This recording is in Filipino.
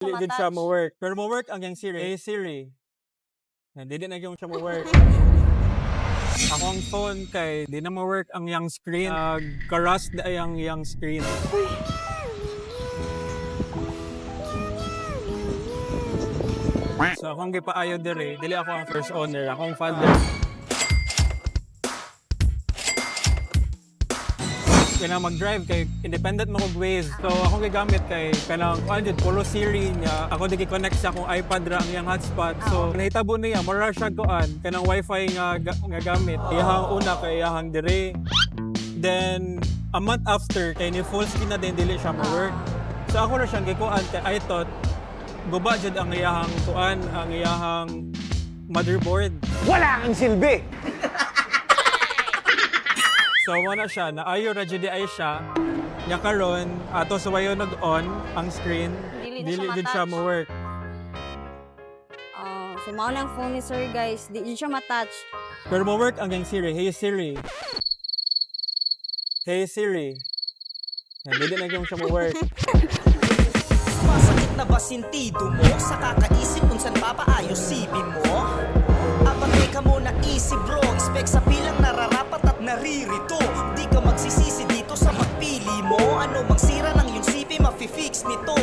Dili gid siya mo work. Pero mo work ang yang Siri. Hey Siri. Dili na gyud siya mo work. Akong phone kay di na mo work ang yang screen. Karas na ang yang screen. So akong gipaayo dire, dili ako ang first owner, akong father. Kaya mag-drive kay independent mo kog ways. So akong gigamit kay kanang Polo Siri niya. Ako di gi-connect sa akong iPad ra ang iyang hotspot. So nahitabo niya mura siya kuan kanang wifi nga gamit. Iyang una kay iyang dire. Then a month after kay ni full screen na din dili siya mo-work. So ako ra siyang gikuan kay I thought guba jud ang iyang kuan, ang iyang motherboard. Wala kang silbi! So wala siya, naayo ra jud ay siya. Nya karon ato sa wayo nag-on ang screen, dili gid siya mo work. So mao lang phone ni sir guys, di siya ma-touch. Pero mo work ang yang Siri. Hey Siri. Hey Siri. Dili na gyud siya mo work. Masakit na ba sintido mo sa kakaisip kung saan papaayos CV mo? Abantay ka muna easy bro, spec sa pilang nararapat at naririto. Di ka magsisisi dito sa magpili mo. Ano mang sira ng yung CV, mafi-fix nito.